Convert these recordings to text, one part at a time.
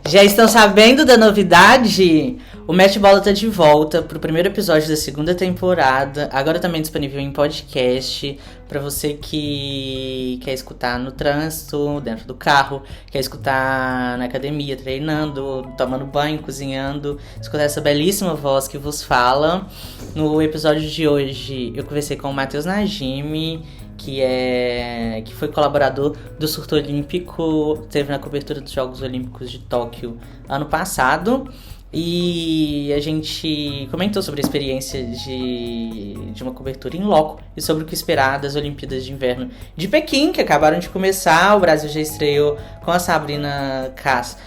Já estão sabendo da novidade? O Mete Bola tá de volta pro primeiro episódio da segunda temporada. Agora também disponível em podcast para você que quer escutar no trânsito, dentro do carro, quer escutar na academia, treinando, tomando banho, cozinhando, escutar essa belíssima voz que vos fala. No episódio de hoje eu conversei com o Matheus Najimi, que foi colaborador do Surto Olímpico, teve na cobertura dos Jogos Olímpicos de Tóquio ano passado. E a gente comentou sobre a experiência de uma cobertura em loco e sobre o que esperar das Olimpíadas de Inverno de Pequim, que acabaram de começar. O Brasil já estreou com a Sabrina Kass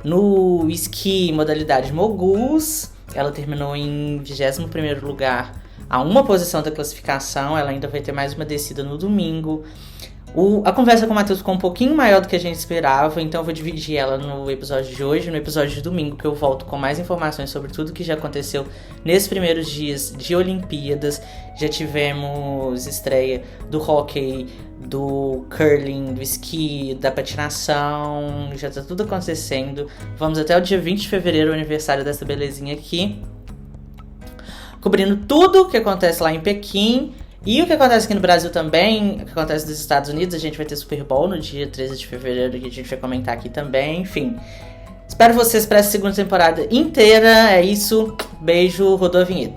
no esqui modalidade moguls. Ela terminou em 21º lugar, a uma posição da classificação. Ela ainda vai ter mais uma descida no domingo. A conversa com o Matheus ficou um pouquinho maior do que a gente esperava, então eu vou dividir ela no episódio de hoje. No episódio de domingo, que eu volto com mais informações sobre tudo que já aconteceu nesses primeiros dias de Olimpíadas. Já tivemos estreia do hóquei, do curling, do esqui, da patinação, já tá tudo acontecendo. Vamos até o dia 20 de fevereiro, o aniversário dessa belezinha aqui, cobrindo tudo o que acontece lá em Pequim. E o que acontece aqui no Brasil também, o que acontece nos Estados Unidos. A gente vai ter Super Bowl no dia 13 de fevereiro, que a gente vai comentar aqui também, enfim. Espero vocês para essa segunda temporada inteira. É isso, beijo, rodou a vinheta.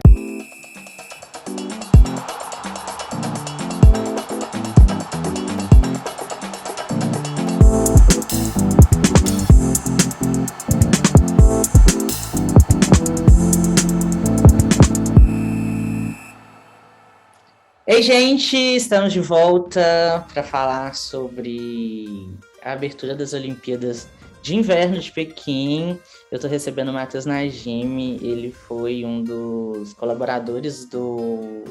Ei, gente, estamos de volta para falar sobre a abertura das Olimpíadas de Inverno de Pequim. Eu estou recebendo o Matheus Najimi, ele foi um dos colaboradores do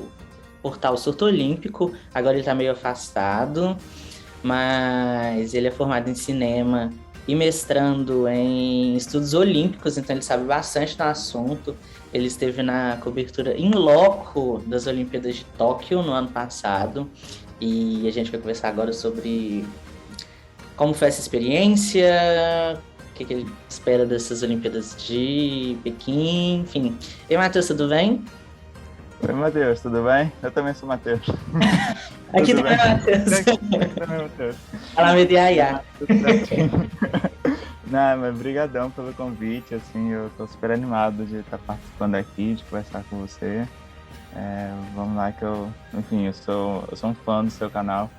portal Surto Olímpico, agora ele está meio afastado, mas ele é formado em cinema e mestrando em estudos olímpicos, então ele sabe bastante do assunto. Ele esteve na cobertura in loco das Olimpíadas de Tóquio no ano passado. E a gente vai conversar agora sobre como foi essa experiência, o que ele espera dessas Olimpíadas de Pequim, enfim. E aí, Matheus, tudo bem? Oi, Matheus, tudo bem? Eu também sou Matheus. Aqui também é Matheus. Fala, Mediaiá. Não, mas brigadão pelo convite, assim, eu tô super animado de estar participando aqui, de conversar com você. Vamos lá que eu sou um fã do seu canal.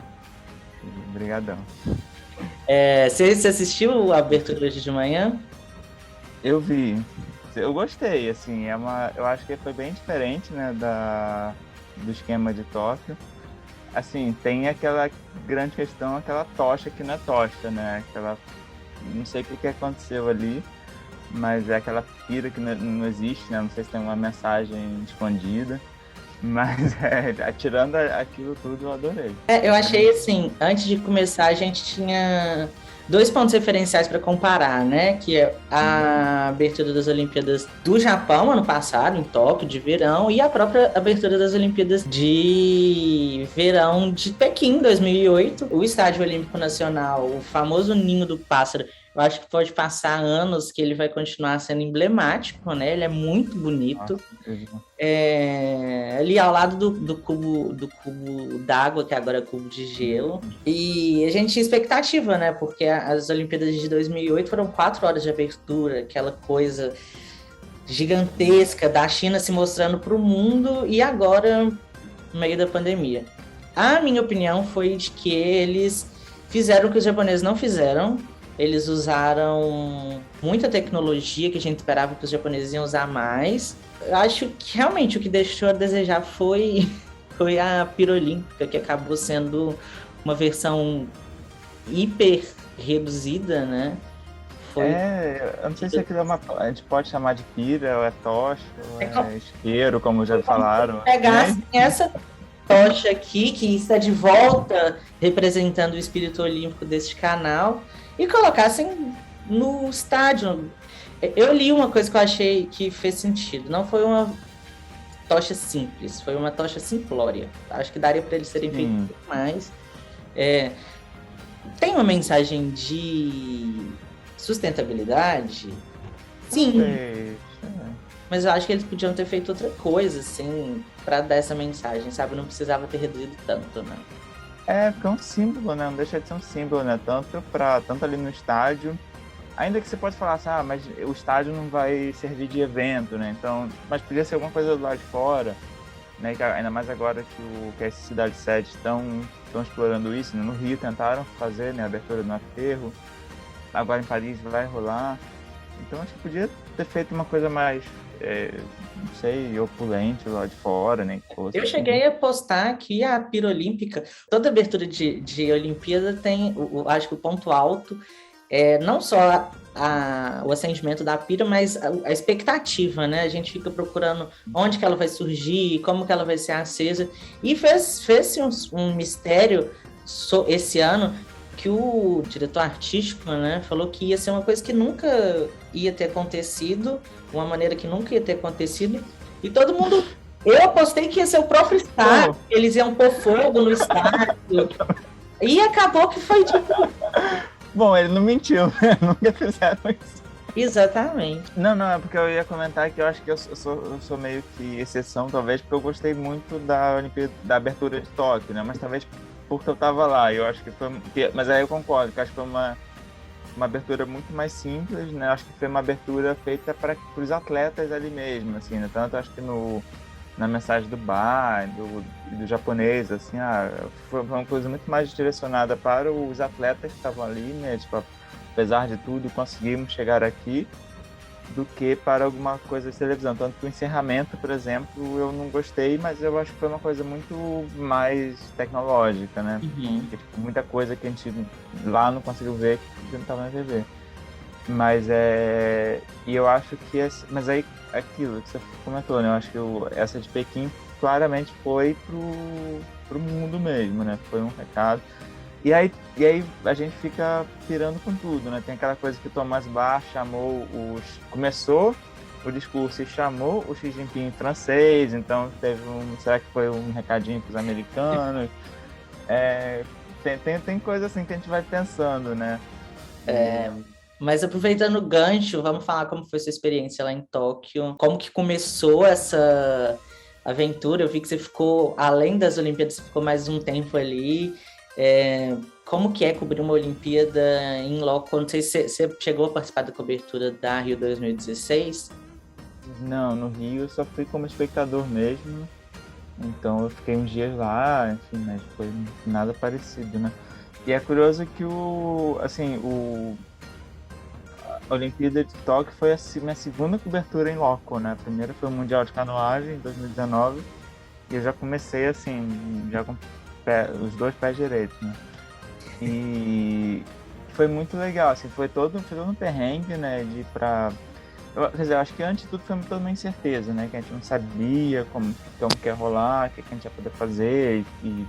Brigadão. Você assistiu a abertura hoje de manhã? Eu vi. Eu gostei, assim, eu acho que foi bem diferente, né, do esquema de Tóquio. Assim, tem aquela grande questão, aquela tocha que não é tocha, né, não sei o que aconteceu ali, mas é aquela pira que não existe, né? Não sei se tem uma mensagem escondida, mas tirando aquilo tudo, eu adorei. Eu achei assim, antes de começar a gente tinha 2 pontos referenciais para comparar, né? Que é a abertura das Olimpíadas do Japão ano passado, em Tóquio, de verão, e a própria abertura das Olimpíadas de verão de Pequim, 2008. O Estádio Olímpico Nacional, o famoso Ninho do Pássaro, eu acho que pode passar anos que ele vai continuar sendo emblemático, né? Ele é muito bonito. Ali ao lado do cubo d'água, que agora é cubo de gelo. E a gente tinha expectativa, né? Porque as Olimpíadas de 2008 foram 4 horas de abertura, aquela coisa gigantesca da China se mostrando para o mundo, e agora, no meio da pandemia. A minha opinião foi de que eles fizeram o que os japoneses não fizeram. Eles usaram muita tecnologia que a gente esperava que os japoneses iam usar mais. Eu acho que realmente o que deixou a desejar foi a Pirolímpica, que acabou sendo uma versão hiper reduzida, né? Eu não sei se aquilo a gente pode chamar de pira, ou é tocha, ou é isqueiro, como já falaram. Pegassem essa tocha aqui, que está de volta representando o espírito olímpico deste canal, e colocassem no estádio. Eu li uma coisa que eu achei que fez sentido. Não foi uma tocha simples, foi uma tocha simplória. Acho que daria para eles terem feito mais. Tem uma mensagem de Sustentabilidade? Sim, Talvez. mas eu acho que eles podiam ter feito outra coisa, assim, pra dar essa mensagem, sabe? Não precisava ter reduzido tanto, né? Porque é um símbolo, né? Não deixa de ser um símbolo, né? Tanto ali no estádio. Ainda que você pode falar assim, mas o estádio não vai servir de evento, né? Então, mas podia ser alguma coisa do lado de fora, né? Ainda mais agora que as cidades sede estão explorando isso, né? No Rio tentaram fazer, né? A abertura no aterro. Agora em Paris vai rolar. Então acho que podia ter feito uma coisa mais, não sei, opulente lá de fora, nem que fosse Eu assim. cheguei a postar que a pira olímpica, toda abertura de Olimpíada tem, acho que o ponto alto é não só o acendimento da pira, mas a expectativa, né? A gente fica procurando onde que ela vai surgir, como que ela vai ser acesa. E fez-se um mistério esse ano que o diretor artístico, né, falou que ia ser uma coisa que nunca ia ter acontecido, uma maneira que nunca ia ter acontecido. E todo mundo. Eu apostei que ia ser o próprio estádio, Pô, eles iam pôr fogo no estádio. E acabou que foi tipo. bom, ele não mentiu, né? Nunca fizeram isso. Exatamente. Não, não, é porque eu ia comentar que eu acho que eu sou meio que exceção, talvez, porque eu gostei muito da Olimpíada, da abertura de Tóquio, né? Mas talvez porque eu tava lá, eu acho que foi. Mas aí eu concordo, que acho que foi uma abertura muito mais simples, né? Acho que foi uma abertura feita para os atletas ali mesmo, assim, né? Tanto acho que na mensagem do bar, do japonês, assim, foi uma coisa muito mais direcionada para os atletas que estavam ali, né? Tipo, apesar de tudo, conseguimos chegar aqui, do que para alguma coisa de televisão. Tanto que o encerramento, por exemplo, eu não gostei, mas eu acho que foi uma coisa muito mais tecnológica, né? Uhum. Porque, tipo, muita coisa que a gente lá não conseguiu ver que não estava na TV. E eu acho que mas aí aquilo que você comentou, né? Eu acho que essa de Pequim claramente foi pro mundo mesmo, né? Foi um recado. E aí a gente fica pirando com tudo, né? Tem aquela coisa que o Thomas Bach começou o discurso e chamou o Xi Jinping francês, então será que foi um recadinho para os americanos? Tem coisa assim que a gente vai pensando, né? E Mas aproveitando o gancho, vamos falar como foi sua experiência lá em Tóquio. Como que começou essa aventura? Eu vi que você ficou, além das Olimpíadas, você ficou mais um tempo ali. Como que é cobrir uma Olimpíada em loco? Não sei se você chegou a participar da cobertura da Rio 2016. não, no Rio eu só fui como espectador mesmo. Então eu fiquei uns dias lá, enfim, mas foi nada parecido, né? E é curioso que a Olimpíada de Tóquio foi minha segunda cobertura em loco, né? A primeira foi o Mundial de Canoagem em 2019 e eu já comecei assim, já com os dois pés direitos, né? E foi muito legal, assim, foi todo um perrengue, né? De ir pra quer dizer, eu acho que antes de tudo foi toda uma incerteza, né? Que a gente não sabia como que ia rolar, o que a gente ia poder fazer. E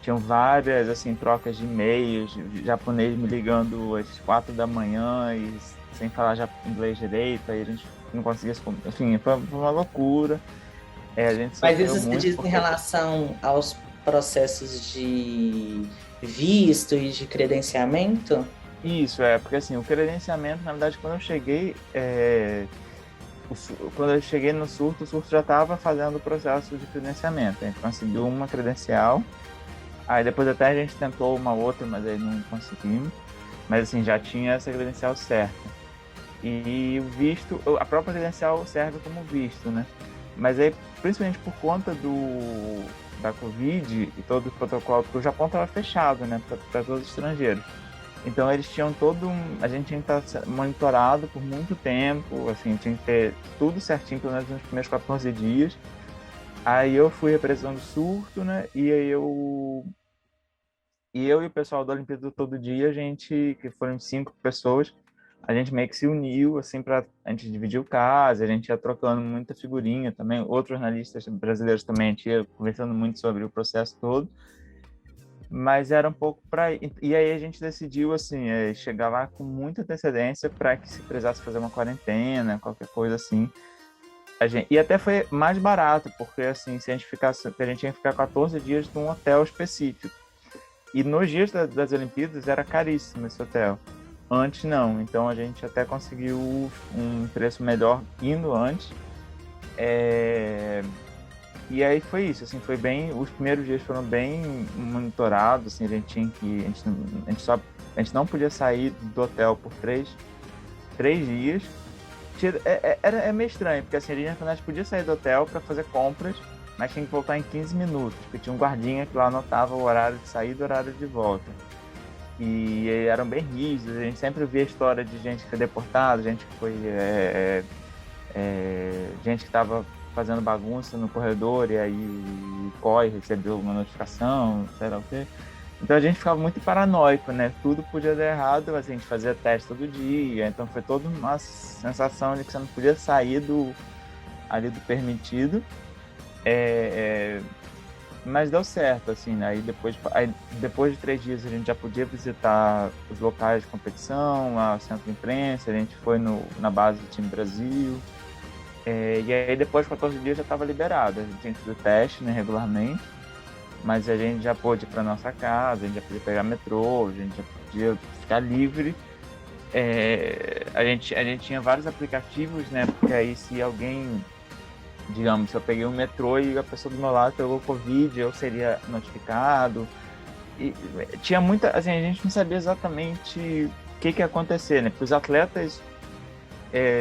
tinham várias, assim, trocas de e-mails, de japonês me ligando às 4 da manhã e sem falar já inglês direito, aí a gente não conseguia se enfim, foi uma loucura. A gente Mas sofreu isso se muito diz em porque relação aos processos de visto e de credenciamento? isso, porque assim, o credenciamento, na verdade, quando eu cheguei, quando eu cheguei no Surto, o Surto já estava fazendo o processo de credenciamento. A gente conseguiu uma credencial, aí depois até a gente tentou uma outra, mas aí não conseguimos. Mas assim, já tinha essa credencial certa. E o visto, a própria credencial serve como visto, né? Mas aí, principalmente por conta da Covid e todo o protocolo, porque o Japão estava fechado, né, para todos os estrangeiros. Então eles tinham a gente tinha que estar monitorado por muito tempo, assim, tinha que ter tudo certinho, pelo menos nos primeiros 14 dias. Aí eu fui representando o Surto, né, e o pessoal da Olimpíada do Todo Dia, a gente, que foram 5 pessoas, a gente meio que se uniu, assim, para a gente dividir o caso, a gente ia trocando muita figurinha também, outros jornalistas brasileiros também, a gente ia conversando muito sobre o processo todo, mas era um pouco para... E aí a gente decidiu, assim, chegar lá com muita antecedência para que se precisasse fazer uma quarentena, qualquer coisa assim, e até foi mais barato, porque, assim, se a gente ficasse, a gente tinha que ficar 14 dias num hotel específico. E nos dias das Olimpíadas era caríssimo esse hotel. Antes não, então a gente até conseguiu um preço melhor indo antes. E aí foi isso, assim, foi bem, os primeiros dias foram bem monitorados, assim, a gente tinha que, a gente não podia sair do hotel por três dias. É meio estranho, porque assim, a gente podia sair do hotel para fazer compras, mas tinha que voltar em 15 minutos, porque tinha um guardinha que lá anotava o horário de saída e o horário de volta. E eram bem rígidos, a gente sempre via a história de gente que foi deportada, gente que foi gente que estava fazendo bagunça no corredor e aí o COI recebeu uma notificação, sei lá o quê. Então a gente ficava muito paranoico, né? Tudo podia dar errado, mas a gente fazia teste todo dia, então foi toda uma sensação de que você não podia sair ali do permitido. Mas deu certo, assim, né? Aí depois de 3 dias a gente já podia visitar os locais de competição, o centro de imprensa, a gente foi na base do time Brasil. E aí depois de 14 dias já estava liberado, a gente tinha que fazer teste, né, regularmente, mas a gente já pôde ir para nossa casa, a gente já podia pegar metrô, a gente já podia ficar livre. A gente tinha vários aplicativos, né, porque aí se alguém, digamos, se eu peguei um metrô e a pessoa do meu lado pegou Covid, eu seria notificado. E tinha muita, assim, a gente não sabia exatamente o que ia acontecer, né, porque os atletas,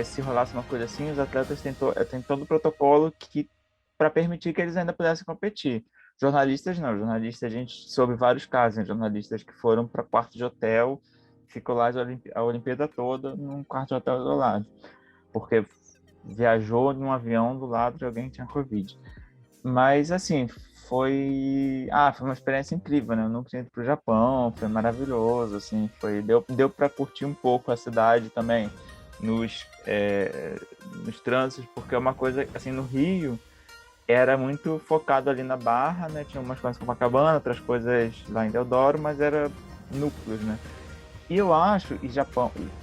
se rolasse uma coisa assim, os atletas têm todo o protocolo para permitir que eles ainda pudessem competir. Jornalistas não, jornalistas a gente soube vários casos, né? Jornalistas que foram para quarto de hotel, ficou lá a Olimpíada toda num quarto de hotel isolado, porque viajou num avião do lado de alguém que tinha Covid. Mas assim, foi uma experiência incrível, né? Eu nunca tinha ido pro Japão, foi maravilhoso, assim, deu para curtir um pouco a cidade também nos trânsitos, porque é uma coisa, assim, no Rio era muito focado ali na Barra, né? Tinha umas coisas em Copacabana, outras coisas lá em Deodoro, mas era núcleos, né? E eu acho,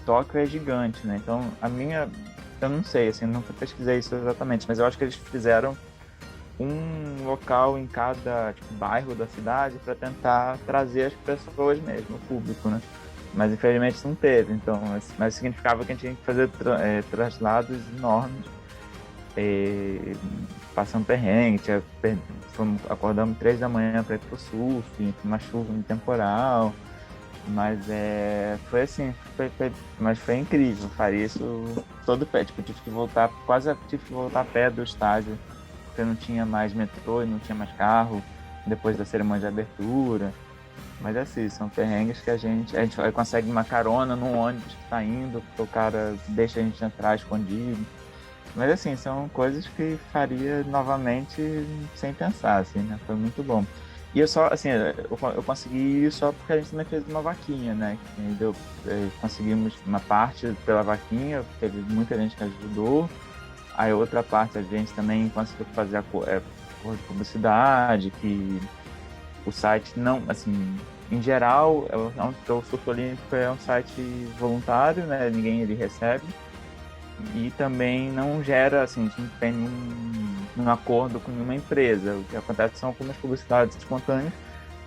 Tóquio é gigante, né? Então, eu não sei, assim, nunca pesquisei isso exatamente, mas eu acho que eles fizeram um local em cada bairro da cidade para tentar trazer as pessoas mesmo, o público, né? Mas infelizmente não teve, então, mas significava que a gente tinha que fazer traslados enormes, passando perrengue, acordamos 3 da manhã para ir pro surf, uma chuva no temporal, mas foi assim, mas foi incrível, faria isso todo pé, tipo, quase tive que voltar a pé do estádio, porque não tinha mais metrô e não tinha mais carro, depois da cerimônia de abertura. Mas assim, são perrengues que a gente consegue uma carona num ônibus que tá indo, porque o cara deixa a gente entrar escondido. Mas assim, são coisas que faria novamente sem pensar, assim, né? Foi muito bom. E eu só, assim, eu consegui ir só porque a gente também fez uma vaquinha, né? Conseguimos uma parte pela vaquinha, teve muita gente que ajudou. Aí outra parte a gente também conseguiu fazer a cor de publicidade, que o site não, assim, em geral, o Surf Olímpico é um site voluntário, né? Ninguém ele recebe. E também não gera, assim, a gente não tem nenhum acordo com nenhuma empresa. O que acontece são algumas publicidades espontâneas,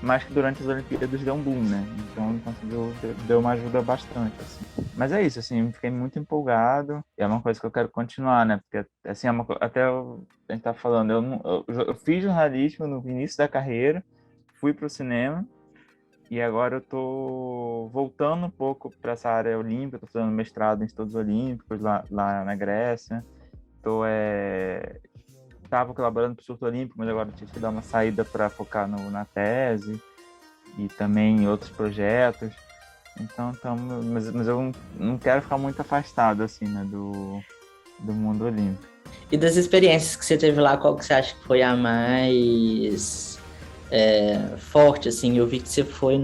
mas que durante as Olimpíadas deu um boom, né? Então conseguiu, deu uma ajuda bastante, assim. Mas é isso, assim, fiquei muito empolgado. E é uma coisa que eu quero continuar, né? Porque, assim, a gente tá falando, eu fiz jornalismo no início da carreira, fui pro cinema, e agora eu tô voltando um pouco para essa área olímpica, tô fazendo mestrado em estudos olímpicos lá na Grécia. Tava colaborando para o surto olímpico, mas agora tive que dar uma saída para focar na tese e também em outros projetos. Então, mas eu não quero ficar muito afastado, assim, né, do mundo olímpico. E das experiências que você teve lá, qual que você acha que foi a mais forte, assim? Eu vi que você foi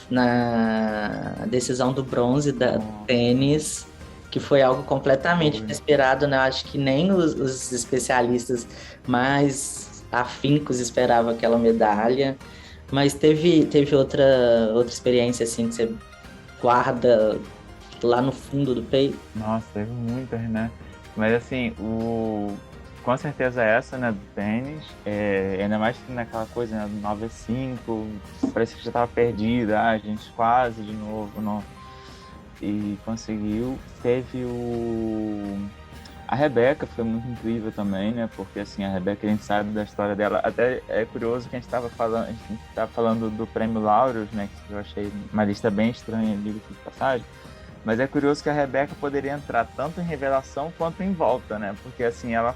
na decisão do bronze do tênis, que foi algo completamente inesperado, né? Eu acho que nem os especialistas mais afincos esperavam aquela medalha. Mas teve outra experiência, assim, que você guarda lá no fundo do peito? Nossa, teve muitas, né? Mas assim, com certeza essa, né, do tênis, ainda mais que naquela coisa, né, do 9-5, parece que já estava perdida, a gente quase de novo, não. e conseguiu. Teve a Rebeca, foi muito incrível também, né? Porque assim, a Rebeca, a gente sabe da história dela. Até é curioso que a gente estava falando do Prêmio Laureus, né? Que eu achei uma lista bem estranha, digo de passagem. Mas é curioso que a Rebeca poderia entrar tanto em revelação quanto em volta, né? Porque assim, ela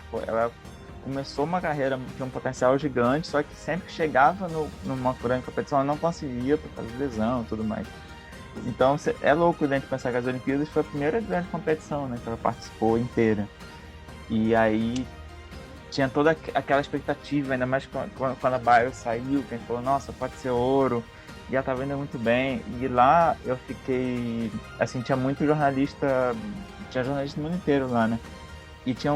começou uma carreira de um potencial gigante, só que sempre que chegava numa grande competição, ela não conseguia por causa de lesão e tudo mais. Então é louco a gente pensar que as Olimpíadas foi a primeira grande competição, né? Que ela participou inteira. E aí tinha toda aquela expectativa, ainda mais quando a Bio saiu, que a gente falou, nossa, pode ser ouro. E ela tava indo muito bem. E lá eu fiquei. Assim, tinha muito jornalista. Tinha jornalista no mundo inteiro lá, né? E tinha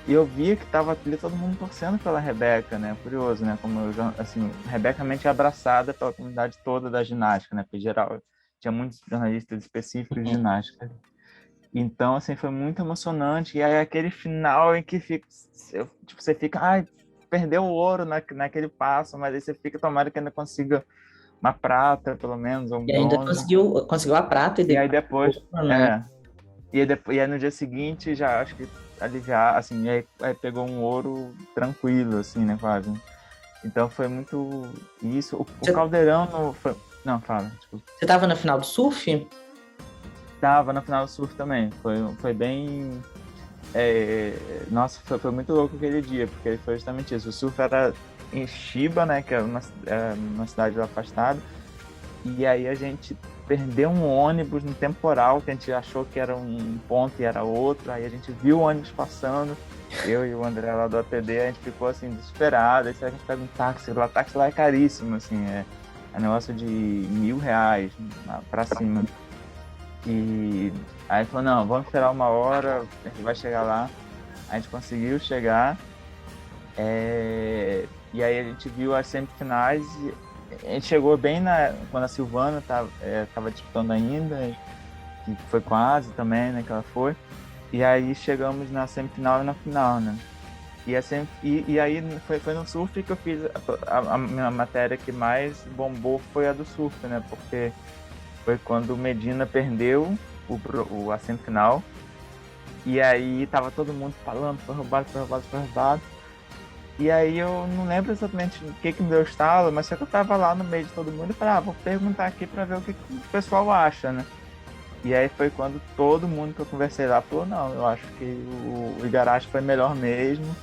eu via que tava ali todo mundo torcendo pela Rebeca, né? Curioso, né? Como assim, Rebeca realmente é abraçada pela comunidade toda da ginástica, né? Porque, em geral, tinha muitos jornalistas específicos de ginástica. Então, assim, foi muito emocionante. E aí, aquele final em que fica, tipo, você fica, ai, perdeu o ouro naquele passo, mas aí você fica, tomara que ainda consiga uma prata, pelo menos, ou um E ainda bronze. conseguiu a prata E aí depois, né? e aí no dia seguinte já acho que aliviar, assim, aí pegou um ouro tranquilo, assim, né, quase. Então foi muito isso. O Caldeirão não foi. Não, fala, desculpa. Você tava na final do surf? Tava na final do surf também. Foi bem. Nossa, foi muito louco aquele dia, porque foi justamente isso. O surf era em Chiba, né, que é uma cidade afastada. E aí a gente perdeu um ônibus no temporal, que a gente achou que era um ponto e era outro. Aí a gente viu o ônibus passando, eu e o André lá do ATD, a gente ficou assim, desesperado. Aí a gente pega um táxi lá é caríssimo, assim, é negócio de R$ 1.000 pra cima. E aí falou, não, vamos esperar 1 hora, a gente vai chegar lá. A gente conseguiu chegar, e aí a gente viu as semifinais. A gente chegou bem quando a Silvana tava disputando ainda, que foi quase também, né, que ela foi. E aí chegamos na semifinal e na final, né? E aí foi no surf que eu fiz a minha matéria que mais bombou foi a do surf, né? Porque foi quando o Medina perdeu a semifinal. E aí tava todo mundo falando, foi roubado, foi roubado, foi roubado. E aí eu não lembro exatamente o que me deu estalo, mas só que eu tava lá no meio de todo mundo e falei, vou perguntar aqui pra ver o que o pessoal acha, né? E aí foi quando todo mundo que eu conversei lá falou, não, eu acho que o Igarashi foi melhor mesmo.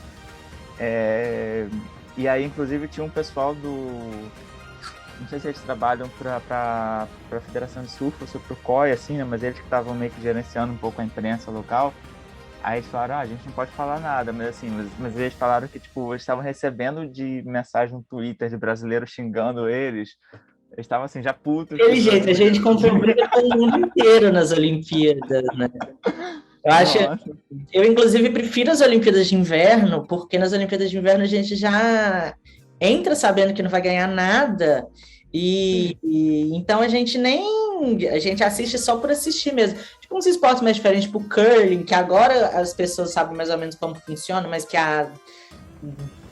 E aí, inclusive, tinha um pessoal não sei se eles trabalham pra Federação de Surf ou pro COI, assim, né? Mas eles que estavam meio que gerenciando um pouco a imprensa local. Aí eles falaram, a gente não pode falar nada, mas assim, mas eles falaram que, tipo, eles estavam recebendo de mensagem no Twitter de brasileiros xingando eles. Eles estavam, assim, já putos. Aquele jeito, a gente comprou briga com o mundo inteiro nas Olimpíadas, né? Eu inclusive prefiro as Olimpíadas de Inverno, porque nas Olimpíadas de Inverno a gente já entra sabendo que não vai ganhar nada, então a gente assiste só por assistir mesmo. Tipo uns esportes mais diferentes, tipo curling, que agora as pessoas sabem mais ou menos como funciona, mas que há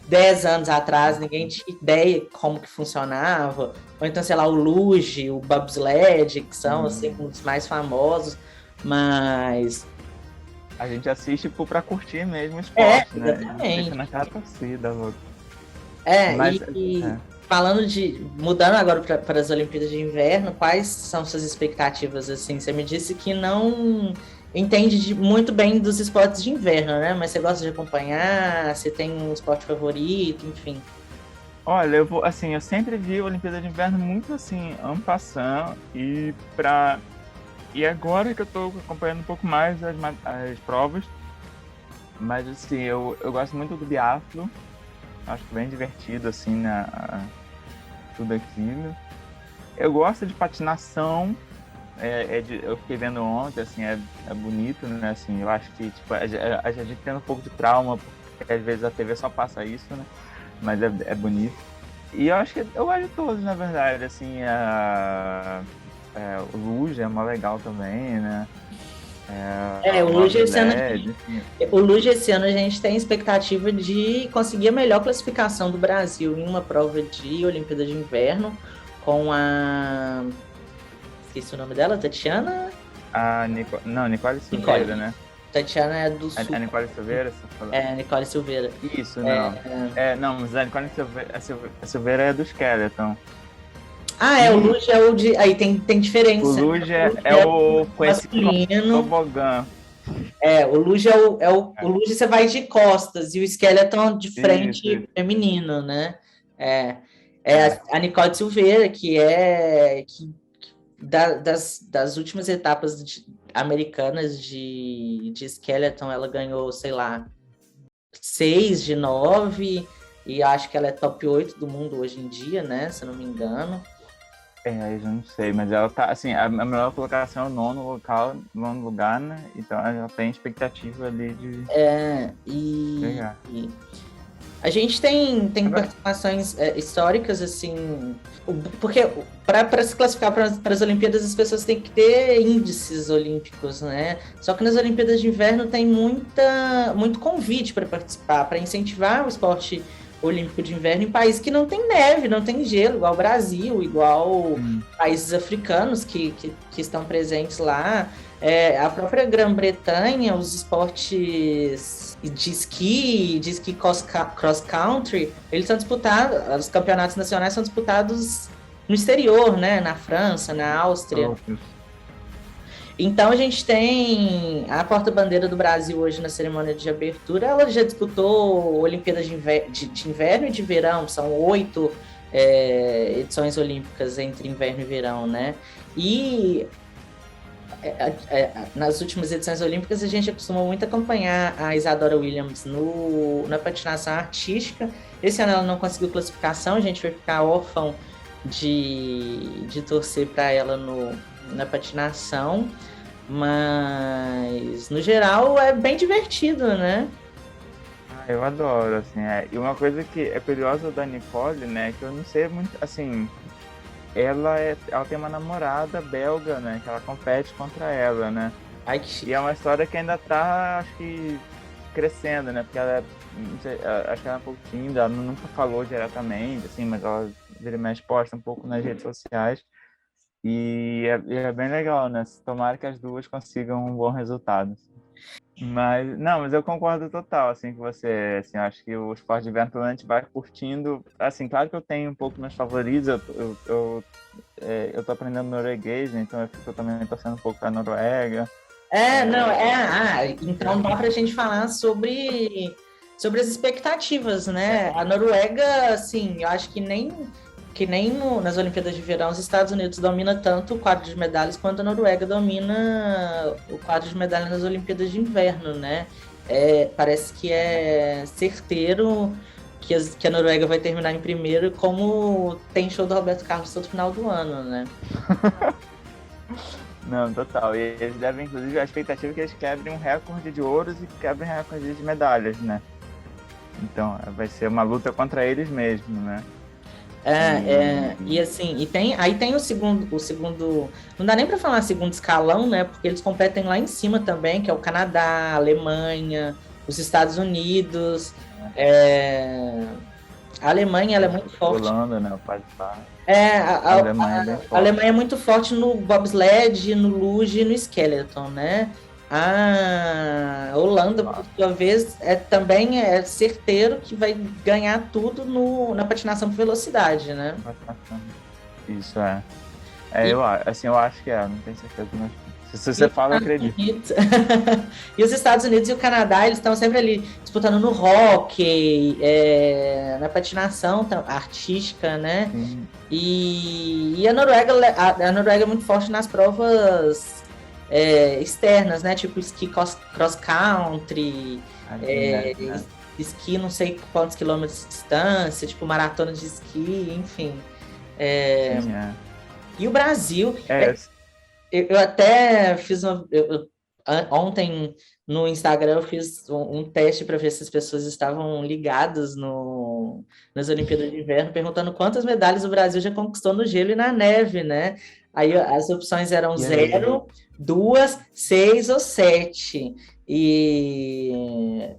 10 anos atrás ninguém tinha ideia como que funcionava. Ou então, sei lá, o luge, o bobsled, que são assim, os mais famosos, mas a gente assiste pra curtir mesmo o esporte, né? Exatamente. Fica naquela torcida, louco. Falando mudando agora para as Olimpíadas de Inverno, quais são suas expectativas, assim? Você me disse que não entende muito bem dos esportes de inverno, né? Mas você gosta de acompanhar, você tem um esporte favorito, enfim. Olha, eu sempre vi a Olimpíada de Inverno muito assim, en passant, e agora que eu tô acompanhando um pouco mais as provas, mas assim, eu gosto muito do biatlo, acho bem divertido, assim, tudo aquilo. Eu gosto de patinação, eu fiquei vendo ontem, assim, é bonito, né, assim, eu acho que, tipo, a gente tem um pouco de trauma, porque às vezes a TV só passa isso, né, mas é bonito. E eu acho que eu gosto de todos, na verdade, assim, o luge é mó legal também, né? O luge esse ano a gente tem expectativa de conseguir a melhor classificação do Brasil em uma prova de Olimpíada de Inverno com esqueci o nome dela, Tatiana? Não, Nicole Nicole. Silveira, né? Tatiana é do Sul. A Nicole Silveira, você falou? É, Nicole Silveira. Isso, não. Não, mas a Nicole Silveira, a Silveira é do Skeleton. O Luge é o de... Aí tem diferença. O Luge é o com esse tobogã. O Luge o Luge você vai de costas e o Skeleton de frente isso. Feminino, né? A Nicole Silveira, que das últimas etapas americanas de Skeleton, ela ganhou, sei lá, 6 de 9, e acho que ela é top 8 do mundo hoje em dia, né? Se eu não me engano. Eu já não sei, mas ela tá, assim, a melhor colocação é o nono lugar, né? Então ela tem expectativa ali de... A gente tem participações históricas, assim, porque para se classificar para as Olimpíadas as pessoas têm que ter índices olímpicos, né? Só que nas Olimpíadas de Inverno tem muito convite para participar, para incentivar o esporte olímpico de inverno em países que não tem neve, não tem gelo, igual o Brasil, igual países africanos que estão presentes lá. A própria Grã-Bretanha, os esportes de esqui cross-country, eles são disputados, os campeonatos nacionais são disputados no exterior, né? Na França, na Áustria. Então a gente tem a porta-bandeira do Brasil hoje na cerimônia de abertura, ela já disputou Olimpíadas de inverno e de verão, são 8 edições olímpicas entre inverno e verão, né? E nas últimas edições olímpicas a gente acostumou muito acompanhar a Isadora Williams na patinação artística. Esse ano ela não conseguiu classificação, a gente vai ficar órfão de torcer para ela na patinação, mas no geral é bem divertido, né? Eu adoro, assim, e uma coisa que é curiosa da Nicole, né, que eu não sei muito, assim, ela tem uma namorada belga, né, que ela compete contra ela, né? Ai, que chique. E é uma história que ainda tá, acho que, crescendo, né, porque ela não sei, acho que ela é um pouco tímida, ela nunca falou diretamente, assim, mas ela vira e mexe, posta um pouco nas redes sociais. E é bem legal, né? Tomara que as duas consigam um bom resultado. Mas eu concordo total, assim, com você. Assim, acho que o esporte de inverno a gente vai curtindo. Assim, claro que eu tenho um pouco meus favoritos. Eu tô aprendendo norueguês, né? Então eu fico também torcendo um pouco pra Noruega. Então dá pra gente falar sobre as expectativas, né? A Noruega, assim, eu acho que nem nas Olimpíadas de Verão, os Estados Unidos domina tanto o quadro de medalhas quanto a Noruega domina o quadro de medalhas nas Olimpíadas de Inverno, né? Parece que é certeiro que a Noruega vai terminar em primeiro, como tem show do Roberto Carlos todo final do ano, né? Não, total. E eles devem, inclusive, a expectativa é que eles quebrem um recorde de ouros e quebrem um recorde de medalhas, né? Então, vai ser uma luta contra eles mesmo, né? E assim, aí tem o segundo, não dá nem para falar segundo escalão, né? Porque eles competem lá em cima também, que é o Canadá, a Alemanha, os Estados Unidos. A Alemanha, ela é muito forte. Holanda, né? A Alemanha é muito forte no bobsled, no luge e no skeleton, né? A Holanda, por sua vez, também é certeiro que vai ganhar tudo na patinação por velocidade, né? Isso eu acho que não tenho certeza, mas se você fala, eu acredito. E os Estados Unidos e o Canadá, eles estão sempre ali disputando no hóquei, na patinação artística, né? E a Noruega é muito forte nas provas externas, né? Tipo esqui cross-country, esqui não sei quantos quilômetros de distância, tipo maratona de esqui, enfim. E o Brasil... Eu até fiz ontem no Instagram eu fiz um teste para ver se as pessoas estavam ligadas nas Olimpíadas de Inverno, perguntando quantas medalhas o Brasil já conquistou no gelo e na neve, né? Aí as opções eram 0, 2, 6 ou 7. E